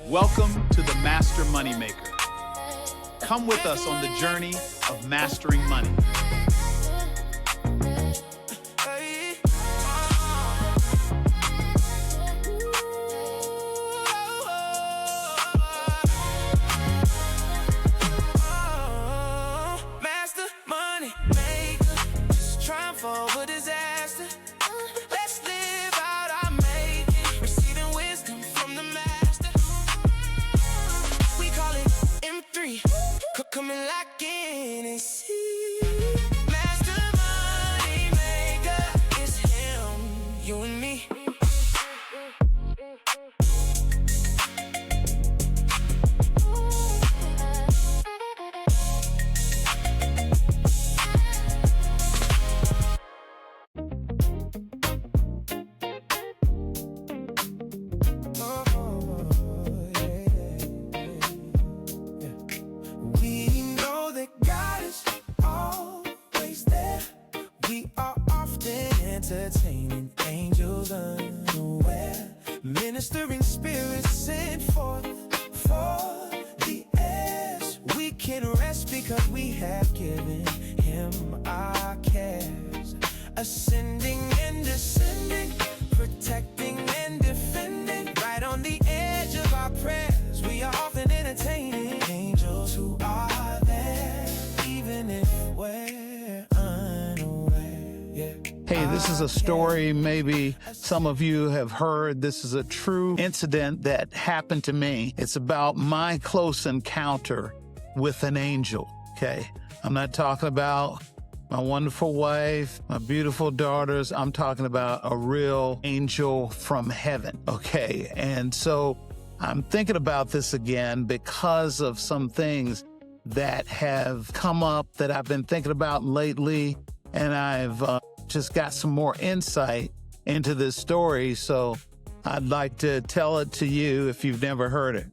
Welcome to the Master Moneymaker. Come with us on the journey of mastering money. Master money maker, just trying for a disaster. Let's live out our making, receiving wisdom from the master. We call it M3, come and lock in and see. Master money maker, it's him, you and me. Entertaining angels unaware, ministering spirits sent forth for the heirs. We can rest because we have given him our cares. Ascending and descending, protecting and defending. Right on the edge of our prayers, we are often entertaining angels who are there, even if we're unaware. Yeah. Hey, this is a story maybe some of you have heard. This is a true incident that happened to me. It's about my close encounter with an angel, okay? I'm not talking about my wonderful wife, my beautiful daughters. I'm talking about a real angel from heaven, okay? And so I'm thinking about this again because of some things that have come up that I've been thinking about lately, and I've just got some more insight into this story, so I'd like to tell it to you if you've never heard it.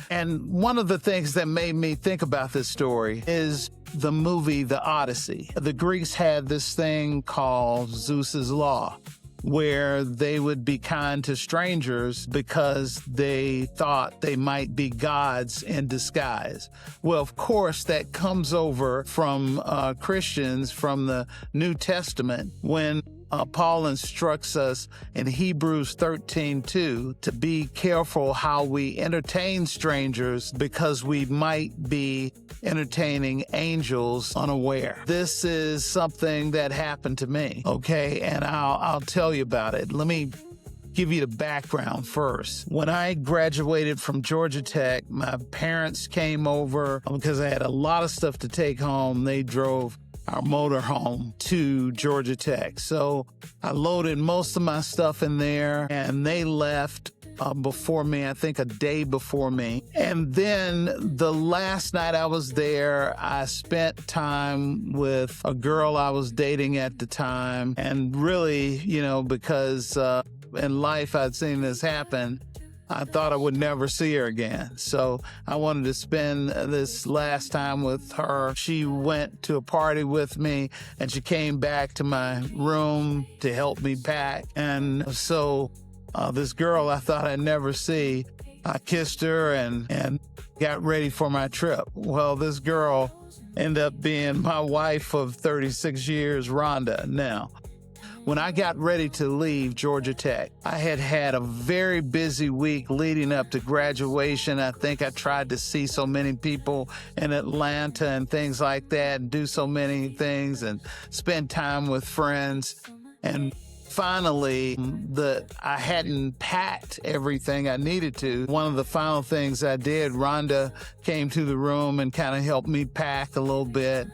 And one of the things that made me think about this story is the movie The Odyssey. The Greeks had this thing called Zeus's Law, where they would be kind to strangers because they thought they might be gods in disguise. Well, of course, that comes over from Christians from the New Testament when Paul instructs us in Hebrews 13:2 to be careful how we entertain strangers because we might be entertaining angels unaware. This is something that happened to me, okay? And I'll tell you about it. Let me give you the background first. When I graduated from Georgia Tech, my parents came over because I had a lot of stuff to take home. They drove our motor home to Georgia Tech. So I loaded most of my stuff in there and they left before me, I think a day before me. And then the last night I was there, I spent time with a girl I was dating at the time. And really, because in life I'd seen this happen, I thought I would never see her again. So I wanted to spend this last time with her. She went to a party with me and she came back to my room to help me pack. And so this girl I thought I'd never see, I kissed her and got ready for my trip. Well, this girl ended up being my wife of 36 years, Rhonda. Now, when I got ready to leave Georgia Tech, I had a very busy week leading up to graduation. I think I tried to see so many people in Atlanta and things like that and do so many things and spend time with friends. And finally, I hadn't packed everything I needed to. One of the final things I did, Rhonda came to the room and kind of helped me pack a little bit.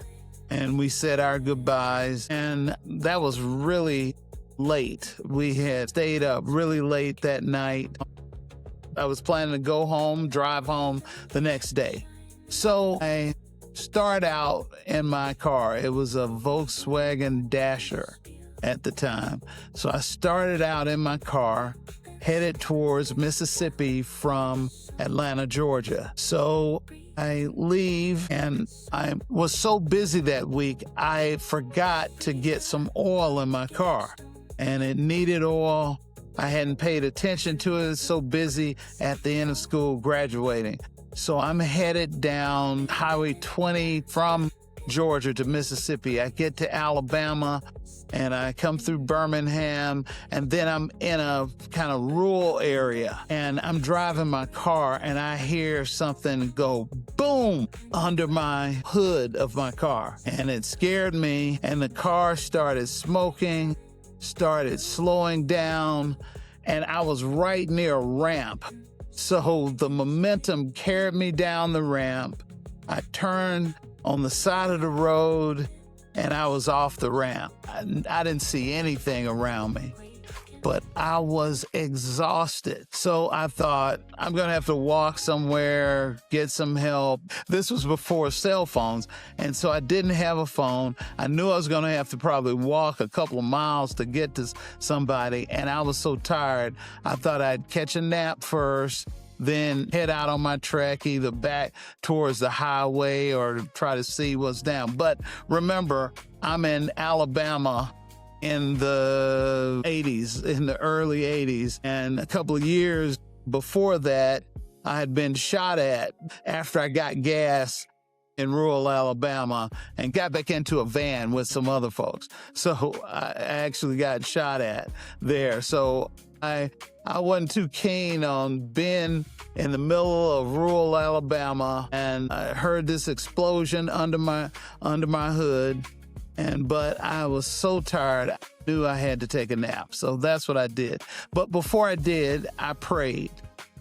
And we said our goodbyes, and that was really late. We had stayed up really late that night. I was planning to go home, drive home the next day. So I start out in my car. It was a Volkswagen Dasher at the time. So I started out in my car, headed towards Mississippi from Atlanta, Georgia. So I leave, and I was so busy that week, I forgot to get some oil in my car, and it needed oil. I hadn't paid attention to it. So busy at the end of school graduating. So I'm headed down Highway 20 from Georgia to Mississippi. I get to Alabama and I come through Birmingham, and then I'm in a kind of rural area, and I'm driving my car and I hear something go boom under my hood of my car, and it scared me, and the car started smoking, started slowing down, and I was right near a ramp. So the momentum carried me down the ramp. I turned on the side of the road, and I was off the ramp. I didn't see anything around me, but I was exhausted. So I thought, I'm going to have to walk somewhere, get some help. This was before cell phones, and so I didn't have a phone. I knew I was going to have to probably walk a couple of miles to get to somebody, and I was so tired, I thought I'd catch a nap first, then head out on my trek, either back towards the highway or try to see what's down. But remember, I'm in Alabama in the 80s, in the early 80s. And a couple of years before that, I had been shot at after I got gas in rural Alabama and got back into a van with some other folks. So I actually got shot at there. So I wasn't too keen on being in the middle of rural Alabama, and I heard this explosion under my hood, but I was so tired, I knew I had to take a nap. So that's what I did. But before I did, I prayed,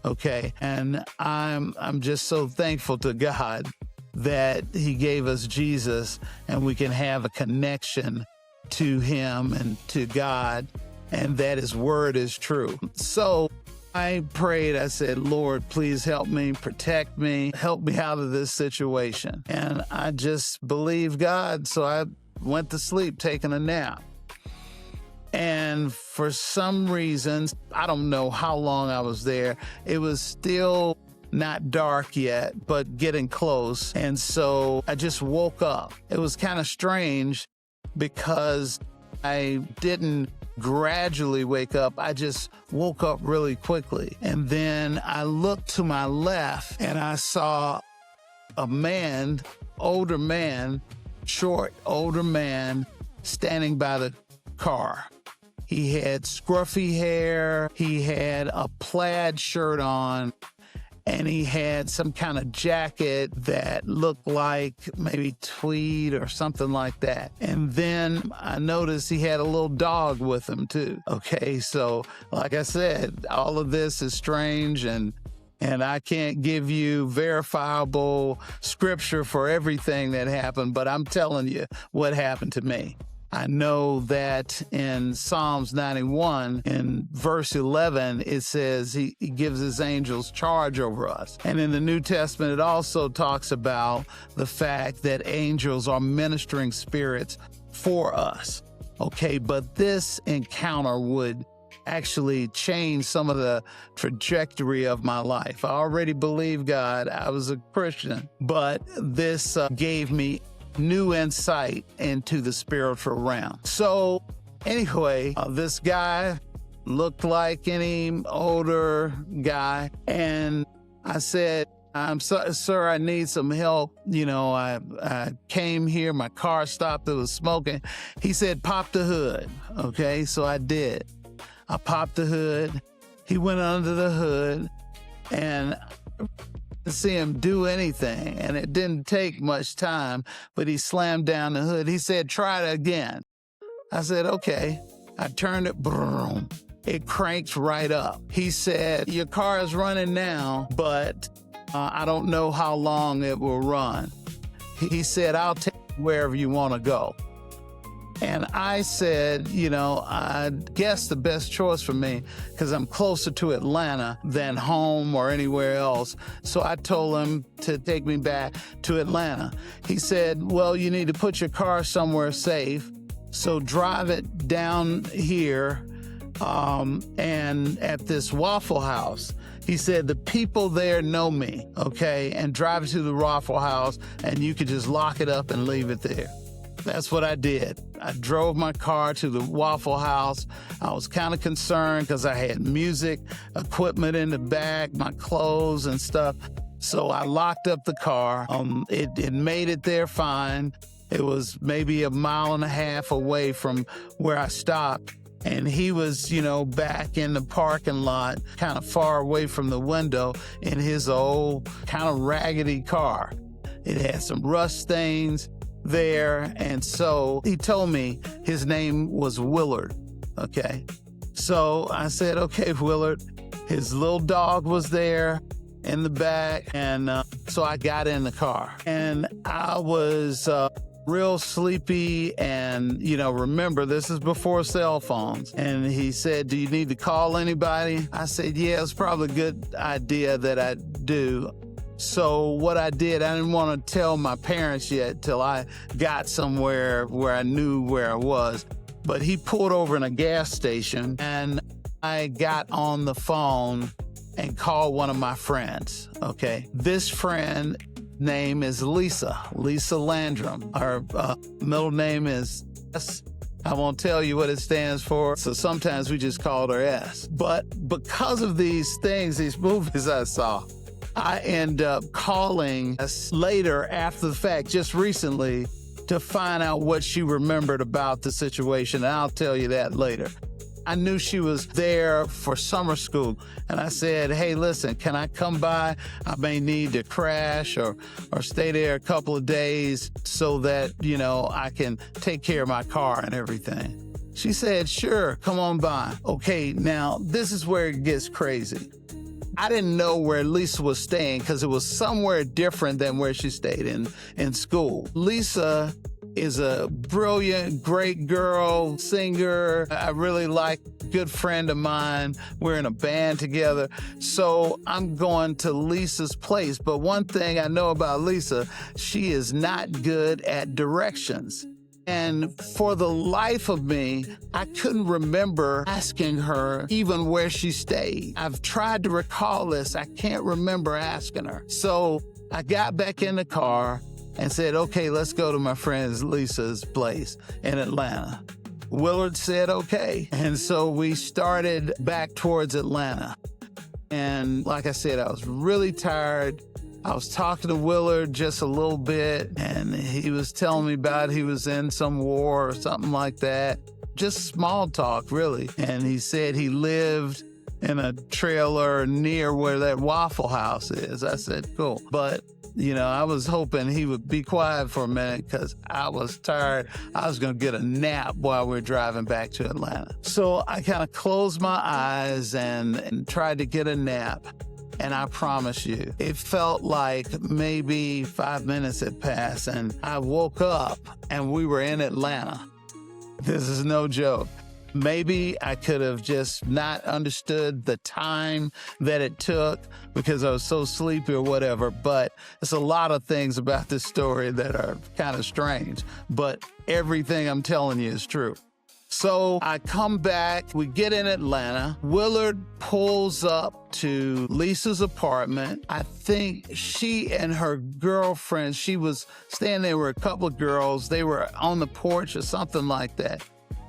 okay? And I'm just so thankful to God that he gave us Jesus, and we can have a connection to him and to God, and that his word is true. So I prayed, I said, Lord, please help me, protect me, help me out of this situation. And I just believed God, so I went to sleep taking a nap. And for some reasons, I don't know how long I was there, it was still not dark yet, but getting close. And so I just woke up. It was kind of strange because I didn't gradually wake up. I just woke up really quickly. And then I looked to my left and I saw a man, older man, short, older man, standing by the car. He had scruffy hair, he had a plaid shirt on, and he had some kind of jacket that looked like maybe tweed or something like that. And then I noticed he had a little dog with him too. Okay, so like I said, all of this is strange, and I can't give you verifiable scripture for everything that happened, but I'm telling you what happened to me. I know that in Psalms 91, in verse 11, it says he gives his angels charge over us. And in the New Testament, it also talks about the fact that angels are ministering spirits for us. Okay, but this encounter would actually change some of the trajectory of my life. I already believed God. I was a Christian, but this gave me new insight into the spiritual realm. So anyway, this guy looked like any older guy, and I said, I'm sorry, sir, I need some help. You know, I came here, my car stopped, it was smoking. He said, pop the hood. Okay, so I did. I popped the hood. He went under the hood, and to see him do anything, and it didn't take much time, but he slammed down the hood. He said, try it again. I said, okay. I turned it, boom. It cranked right up. He said, your car is running now, but I don't know how long it will run. He said, I'll take you wherever you want to go. And I said, you know, I guess the best choice for me, because I'm closer to Atlanta than home or anywhere else. So I told him to take me back to Atlanta. He said, well, you need to put your car somewhere safe. So drive it down here and at this Waffle House. He said, the people there know me, okay? And drive it to the Waffle House, and you could just lock it up and leave it there. That's what I did. I drove my car to the Waffle House. I was kind of concerned because I had music equipment in the back, my clothes and stuff. So I locked up the car. It made it there fine. It was maybe 1.5 miles away from where I stopped. And he was, back in the parking lot, kind of far away from the window in his old kind of raggedy car. It had some rust stains there. And so he told me his name was Willard. Okay. So I said, okay, Willard. His little dog was there in the back. And so I got in the car and I was real sleepy. And, remember, this is before cell phones. And he said, do you need to call anybody? I said, yeah, it's probably a good idea that I do. So what I did, I didn't want to tell my parents yet till I got somewhere where I knew where I was. But he pulled over in a gas station and I got on the phone and called one of my friends, okay? This friend name is Lisa Landrum. Her middle name is S. I won't tell you what it stands for, so sometimes we just called her S. But because of these things, these movies I saw, I end up calling us later after the fact, just recently, to find out what she remembered about the situation. And I'll tell you that later. I knew she was there for summer school. And I said, hey, listen, can I come by? I may need to crash or stay there a couple of days so that, I can take care of my car and everything. She said, sure, come on by. Okay, now this is where it gets crazy. I didn't know where Lisa was staying because it was somewhere different than where she stayed in school. Lisa is a brilliant, great girl, singer. I really like, good friend of mine. We're in a band together. So I'm going to Lisa's place. But one thing I know about Lisa, she is not good at directions. And for the life of me, I couldn't remember asking her even where she stayed. I've tried to recall this. I can't remember asking her. So I got back in the car and said, okay, let's go to my friend Lisa's place in Atlanta. Willard said, okay. And so we started back towards Atlanta. And like I said, I was really tired. I was talking to Willard just a little bit, and he was telling me about he was in some war or something like that. Just small talk, really. And he said he lived in a trailer near where that Waffle House is. I said, cool. But, I was hoping he would be quiet for a minute because I was tired. I was going to get a nap while we were driving back to Atlanta. So I kind of closed my eyes and tried to get a nap. And I promise you, it felt like maybe 5 minutes had passed and I woke up and we were in Atlanta. This is no joke. Maybe I could have just not understood the time that it took because I was so sleepy or whatever, but it's a lot of things about this story that are kind of strange, but everything I'm telling you is true. So I come back, we get in Atlanta. Willard pulls up to Lisa's apartment. I think she and her girlfriend, she was staying there with a couple of girls. They were on the porch or something like that.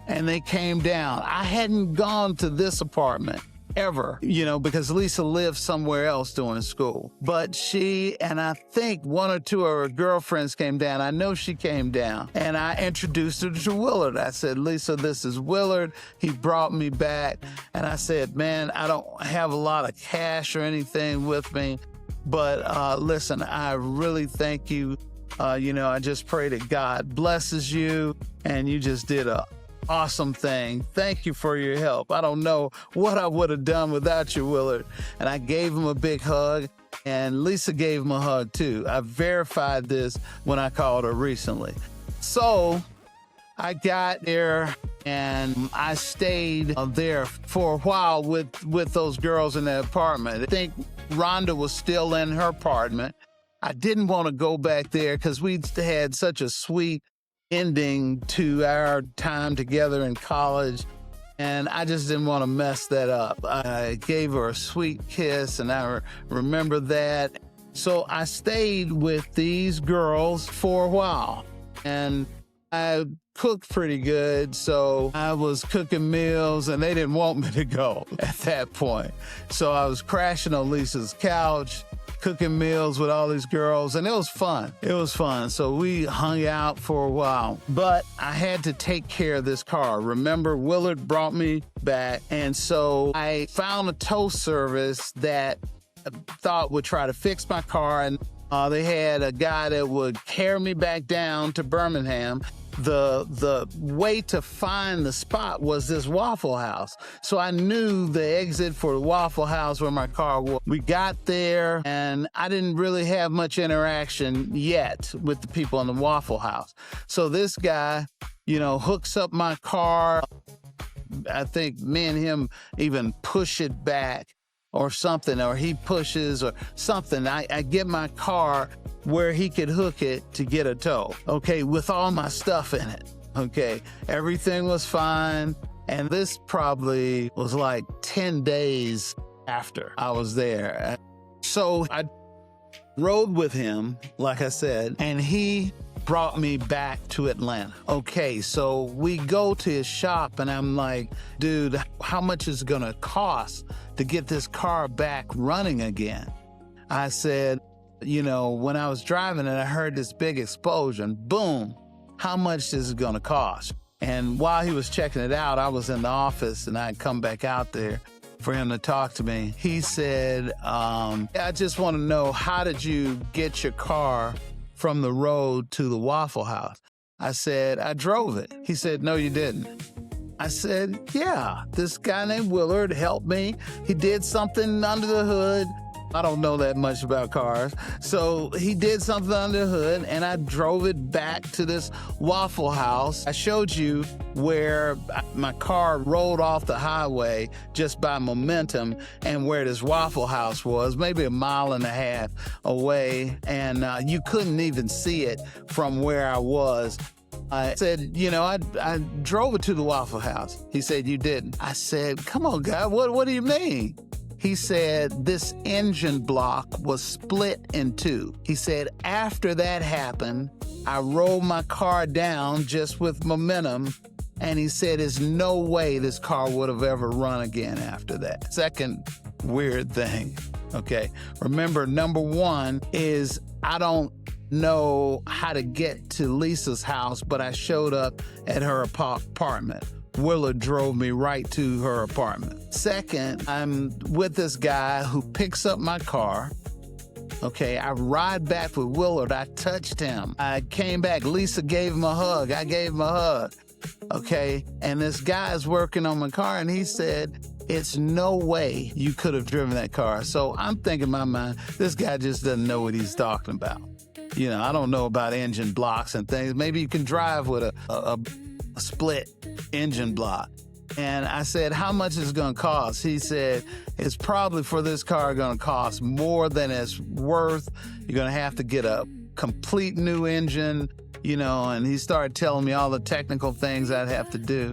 And they came down. I hadn't gone to this apartment ever, because Lisa lived somewhere else during school. But she and I think one or two of her girlfriends came down. I know she came down. And I introduced her to Willard. I said, Lisa, this is Willard. He brought me back. And I said, man, I don't have a lot of cash or anything with me. But listen, I really thank you. I just pray that God blesses you. And you just did a awesome thing. Thank you for your help. I don't know what I would have done without you, Willard. And I gave him a big hug, and Lisa gave him a hug too. I verified this when I called her recently. So I got there and I stayed there for a while with those girls in the apartment. I think Rhonda was still in her apartment. I didn't want to go back there because we had such a sweet ending to our time together in college, and I just didn't want to mess that up. I gave her a sweet kiss, and I remember that. So I stayed with these girls for a while, and I cooked pretty good, so I was cooking meals, and they didn't want me to go at that point. So I was crashing on Lisa's couch, cooking meals with all these girls, and it was fun. It was fun. So we hung out for a while, but I had to take care of this car. Remember, Willard brought me back, and so I found a tow service that I thought would try to fix my car, and they had a guy that would carry me back down to Birmingham. The way to find the spot was this Waffle House. So I knew the exit for the Waffle House where my car was. We got there, and I didn't really have much interaction yet with the people in the Waffle House. So this guy, hooks up my car. I think me and him even push it back or something, or he pushes or something. I get my car where he could hook it to get a tow, okay, with all my stuff in it, okay? Everything was fine, and this probably was like 10 days after I was there. So I rode with him, like I said, and he brought me back to Atlanta. Okay, so we go to his shop, and I'm like, dude, how much is it gonna cost to get this car back running again? I said, when I was driving it, I heard this big explosion. Boom. How much is it going to cost? And while he was checking it out, I was in the office, and I'd come back out there for him to talk to me. He said, I just want to know, how did you get your car from the road to the Waffle House? I said, I drove it. He said, no, you didn't. I said, yeah, this guy named Willard helped me. He did something under the hood. I don't know that much about cars. So he did something under the hood, and I drove it back to this Waffle House. I showed you where my car rolled off the highway just by momentum, and where this Waffle House was, maybe 1.5 miles away, and you couldn't even see it from where I was. I said, I drove it to the Waffle House. He said, you didn't. I said, come on, guy, what do you mean? He said, this engine block was split in two. He said, after that happened, I rolled my car down just with momentum, and he said, there's no way this car would have ever run again after that. Second weird thing, okay? Remember, number one is I don't know how to get to Lisa's house, but I showed up at her apartment. Willard drove me right to her apartment. Second, I'm with this guy who picks up my car. Okay, I ride back with Willard. I touched him. I came back. Lisa gave him a hug. I gave him a hug. Okay, and this guy's working on my car, and he said, it's no way you could have driven that car. So I'm thinking in my mind, this guy just doesn't know what he's talking about. I don't know about engine blocks and things. Maybe you can drive with a split engine block. And I said, how much is it going to cost? He said, it's probably for this car going to cost more than it's worth. You're going to have to get a complete new engine, and he started telling me all the technical things I'd have to do.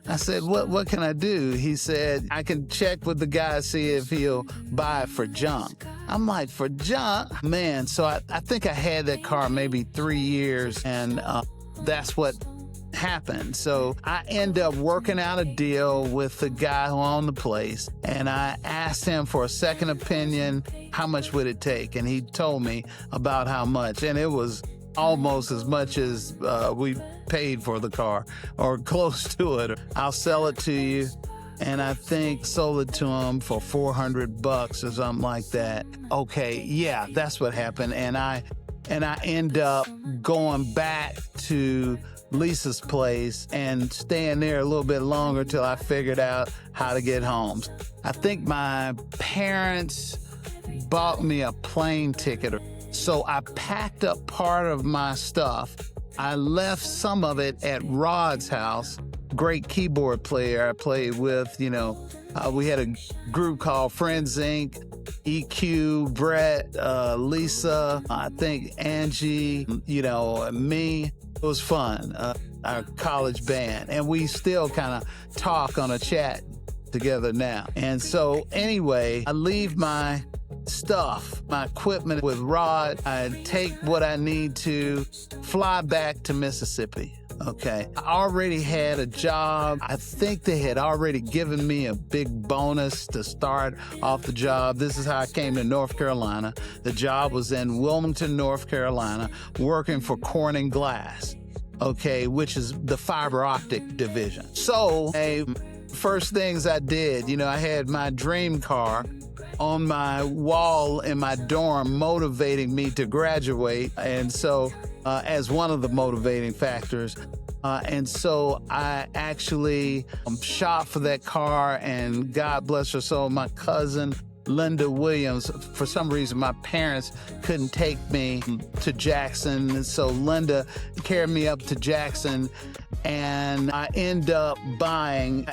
I said, what can I do? He said, I can check with the guy, see if he'll buy it for junk. I'm like, for junk? Man, so I think I had that car maybe 3 years, and that's what happened. So I end up working out a deal with the guy who owned the place, and I asked him for a second opinion. How much would it take? And he told me about how much, and it was almost as much as we paid for the car, or close to it. I'll sell it to you. And I think sold it to him for $400 or something like that. Okay, yeah, that's what happened. And I end up going back to Lisa's place and staying there a little bit longer till I figured out how to get home. I think my parents bought me a plane ticket. So I packed up part of my stuff. I left some of it at Rod's house. Great keyboard player I played with, we had a group called Friends Inc., EQ, Brett, Lisa, I think Angie, me. It was fun, our college band. And we still kind of talk on a chat together now. And so anyway, I leave my stuff, my equipment with Rod. I take what I need to, fly back to Mississippi. Okay. I already had a job. I think they had already given me a big bonus to start off the job. This is how I came to North Carolina. The job was in Wilmington, North Carolina, working for Corning Glass, okay, which is the fiber optic division. So, first things I did, I had my dream car on my wall in my dorm motivating me to graduate. And so, as one of the motivating factors. And so I actually shot for that car, and God bless her soul, my cousin, Linda Williams, for some reason, my parents couldn't take me to Jackson. And so Linda carried me up to Jackson, and I end up buying,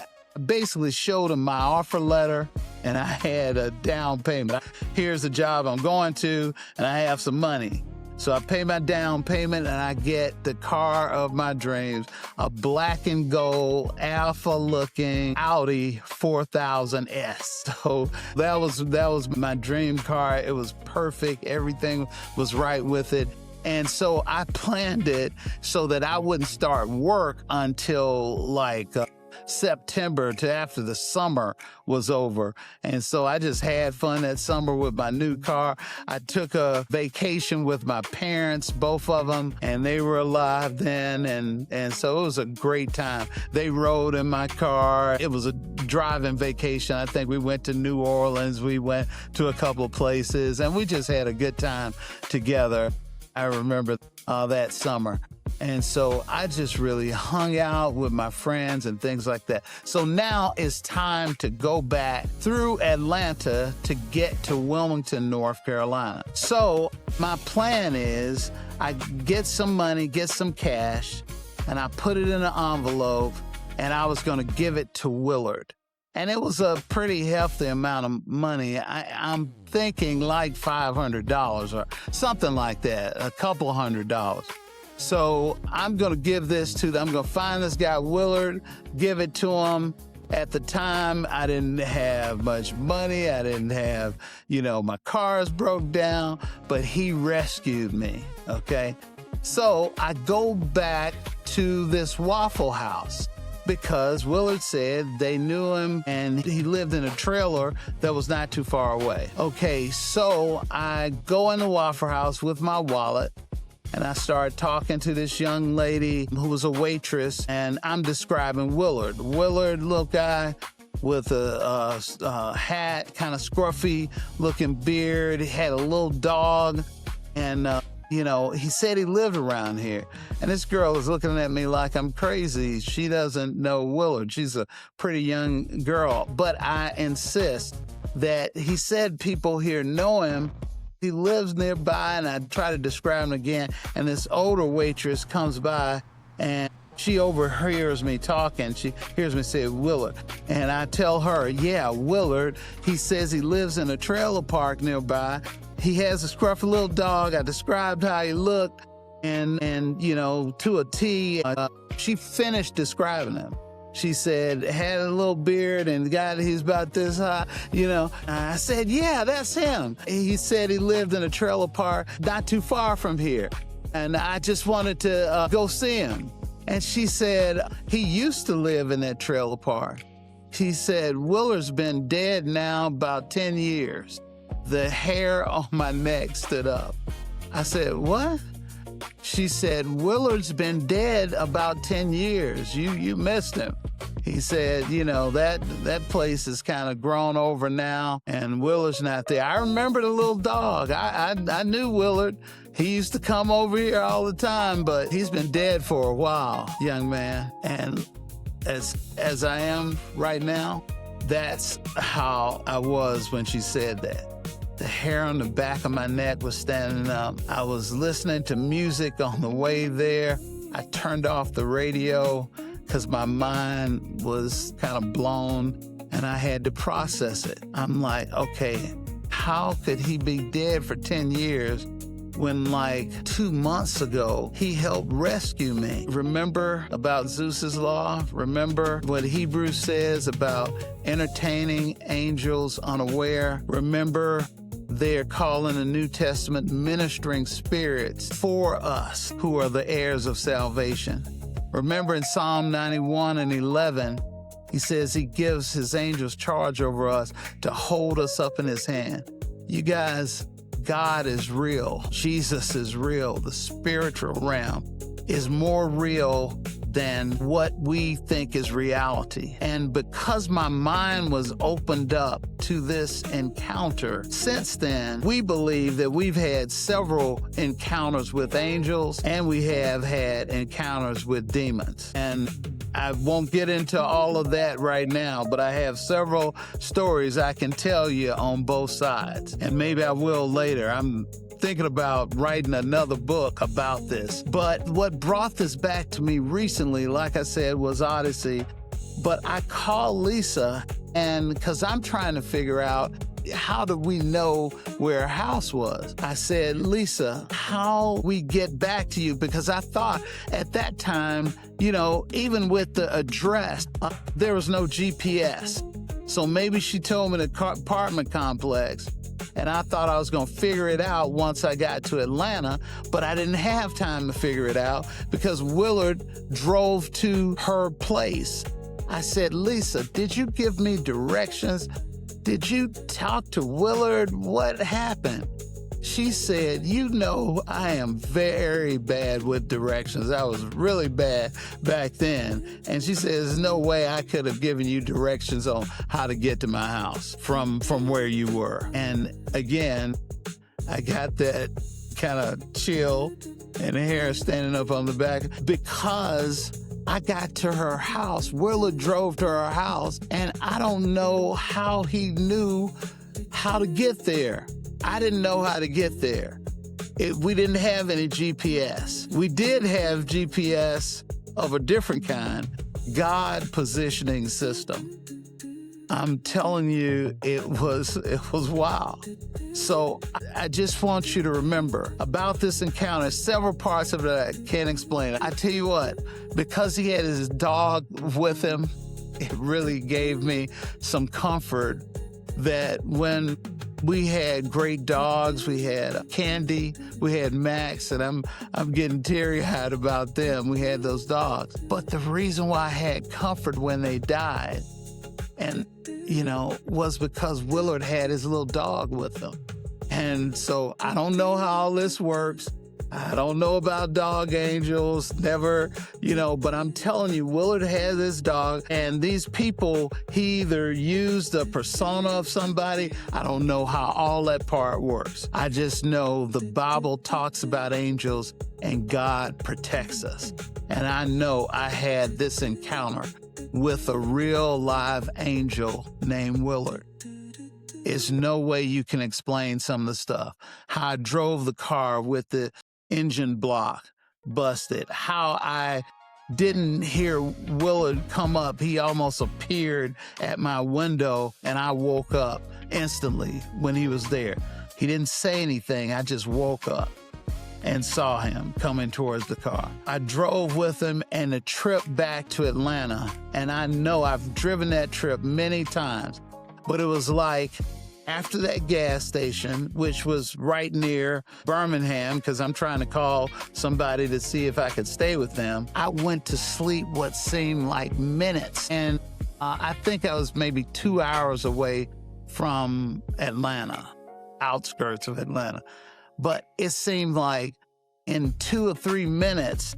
basically showed them my offer letter, and I had a down payment. Here's the job I'm going to, and I have some money. So I pay my down payment, and I get the car of my dreams, a black and gold, alpha-looking Audi 4000S. So that was my dream car. It was perfect. Everything was right with it. And so I planned it so that I wouldn't start work until September, to after the summer was over. And so I just had fun that summer with my new car. I took a vacation with my parents, both of them, and they were alive then. And so it was a great time. They rode in my car. It was a driving vacation. I think we went to New Orleans. We went to a couple of places, and we just had a good time together. I remember that summer. And so I just really hung out with my friends and things like that. So now it's time to go back through Atlanta to get to Wilmington, North Carolina. So my plan is I get some money, get some cash, and I put it in an envelope, and I was going to give it to Willard. And it was a pretty hefty amount of money. I'm thinking like $500 or something like that, a couple $100. So I'm going to give this to them. I'm going to find this guy, Willard, give it to him. At the time, I didn't have much money. I didn't have, my cars broke down, but he rescued me, okay? So I go back to this Waffle House because Willard said they knew him and he lived in a trailer that was not too far away. Okay, so I go in the Waffle House with my wallet, and I started talking to this young lady who was a waitress, and I'm describing Willard. Willard, little guy with a hat, kind of scruffy looking beard. He had a little dog, and he said he lived around here. And this girl is looking at me like I'm crazy. She doesn't know Willard. She's a pretty young girl. But I insist that he said people here know him. He lives nearby, and I try to describe him again. And this older waitress comes by, and she overhears me talking. She hears me say, Willard. And I tell her, yeah, Willard. He says he lives in a trailer park nearby. He has a scruffy little dog. I described how he looked, and to a T. She finished describing him. She said, had a little beard and he's about this high, I said, yeah, that's him. He said he lived in a trailer park not too far from here. And I just wanted to go see him. And she said, he used to live in that trailer park. She said, Willard's been dead now about 10 years. The hair on my neck stood up. I said, what? She said, Willard's been dead about 10 years. You missed him. He said, that place is kind of grown over now, and Willard's not there. I remember the little dog. I knew Willard. He used to come over here all the time, but he's been dead for a while, young man. And as I am right now, that's how I was when she said that. The hair on the back of my neck was standing up. I was listening to music on the way there. I turned off the radio because my mind was kind of blown, and I had to process it. I'm like, okay, how could he be dead for 10 years when 2 months ago, he helped rescue me? Remember about Zeus's law? Remember what Hebrews says about entertaining angels unaware? Remember they're calling the New Testament ministering spirits for us who are the heirs of salvation. Remember in Psalm 91 and 11, he says he gives his angels charge over us to hold us up in his hand. You guys, God is real. Jesus is real. The spiritual realm is more real than what we think is reality. And because my mind was opened up to this encounter, since then, we believe that we've had several encounters with angels and we have had encounters with demons. And I won't get into all of that right now, but I have several stories I can tell you on both sides. And maybe I will later. I'm thinking about writing another book about this. But what brought this back to me recently, like I said, was Odyssey. But I called Lisa, and because I'm trying to figure out how do we know where her house was? I said, Lisa, how we get back to you? Because I thought at that time, you know, even with the address, there was no GPS. So maybe she told me the apartment complex, and I thought I was going to figure it out once I got to Atlanta, but I didn't have time to figure it out because Willard drove to her place. I said, Lisa, did you give me directions? Did you talk to Willard? What happened? She said, you know, I am very bad with directions. I was really bad back then. And she says, there's no way I could have given you directions on how to get to my house from where you were. And again, I got that kind of chill and the hair standing up on the back because I got to her house. Willard drove to her house, and I don't know how he knew how to get there. I didn't know how to get there. We didn't have any GPS. We did have GPS of a different kind, God positioning system. I'm telling you, it was wild. So I just want you to remember about this encounter, several parts of it I can't explain. I tell you what, because he had his dog with him, it really gave me some comfort that when we had great dogs, we had Candy, we had Max, and I'm getting teary-eyed about them. We had those dogs. But the reason why I had comfort when they died, and, you know, was because Willard had his little dog with him. And so I don't know how all this works. I don't know about dog angels, never, you know, but I'm telling you, Willard had this dog, and these people, he either used a persona of somebody. I don't know how all that part works. I just know the Bible talks about angels and God protects us. And I know I had this encounter with a real live angel named Willard. There's no way you can explain some of the stuff. How I drove the car with the engine block busted. How I didn't hear Willard come up. He almost appeared at my window and I woke up instantly when he was there. He didn't say anything. I just woke up and saw him coming towards the car. I drove with him and the trip back to Atlanta, and I know I've driven that trip many times, but it was like after that gas station, which was right near Birmingham, because I'm trying to call somebody to see if I could stay with them, I went to sleep what seemed like minutes. And I think I was maybe 2 hours away from Atlanta, outskirts of Atlanta. But it seemed like in 2 or 3 minutes,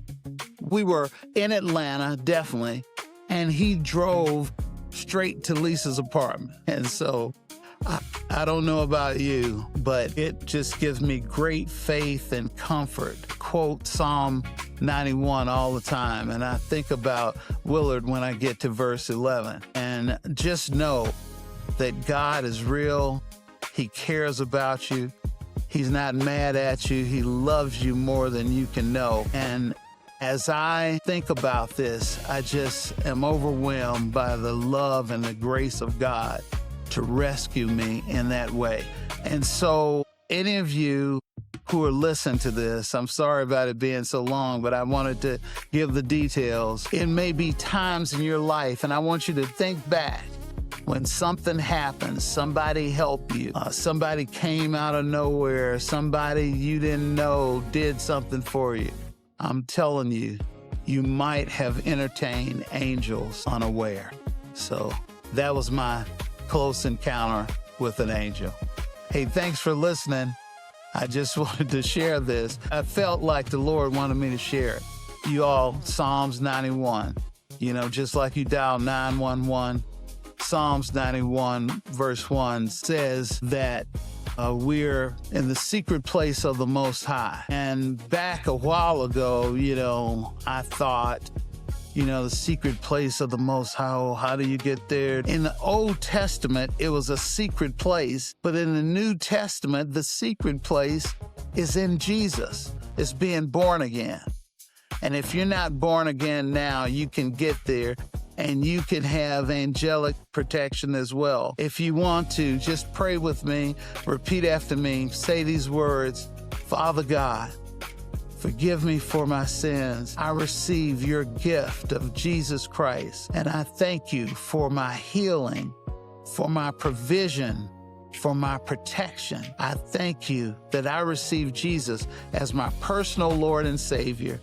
we were in Atlanta, definitely, and he drove straight to Lisa's apartment. And so I don't know about you, but it just gives me great faith and comfort. Quote Psalm 91 all the time, and I think about Willard when I get to verse 11. And just know that God is real. He cares about you. He's not mad at you. He loves you more than you can know. And as I think about this, I just am overwhelmed by the love and the grace of God to rescue me in that way. And so any of you who are listening to this, I'm sorry about it being so long, but I wanted to give the details. It may be times in your life, and I want you to think back when something happened, somebody helped you, somebody came out of nowhere, somebody you didn't know did something for you. I'm telling you, you might have entertained angels unaware. So that was my close encounter with an angel. Hey, thanks for listening. I just wanted to share this. I felt like the Lord wanted me to share it. You all, Psalms 91, just like you dial 911, Psalms 91 verse 1 says that we're in the secret place of the Most High. And back a while ago, I thought, the secret place of the Most High, oh, how do you get there? In the Old Testament, it was a secret place, but in the New Testament, the secret place is in Jesus. It's being born again. And if you're not born again now, you can get there and you can have angelic protection as well. If you want to, just pray with me, repeat after me, say these words: Father God, forgive me for my sins. I receive your gift of Jesus Christ, and I thank you for my healing, for my provision, for my protection. I thank you that I receive Jesus as my personal Lord and Savior,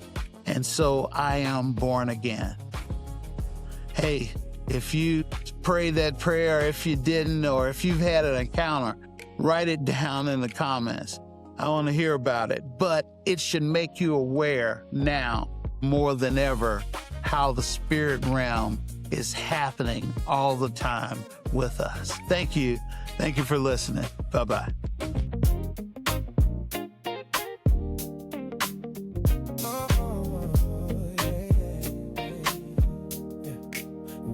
and so I am born again. Hey, if you pray that prayer, if you didn't, or if you've had an encounter, write it down in the comments. I want to hear about it, but it should make you aware now more than ever how the spirit realm is happening all the time with us. Thank you. Thank you for listening. Bye-bye.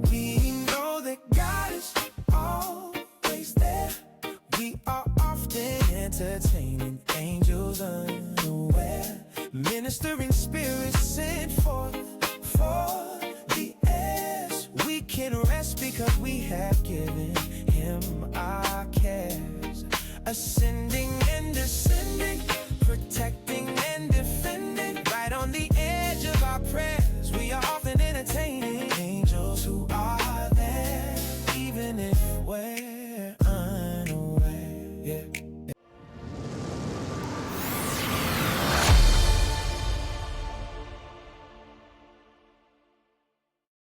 We know that God is always there. We are often entertaining angels unaware, ministering spirits sent forth for the heirs. We can rest because we have given him our cares, ascending and descending, protecting and defending, right on the edge of our prayers. We are often entertaining angels who are there, even if we're unaware. Yeah.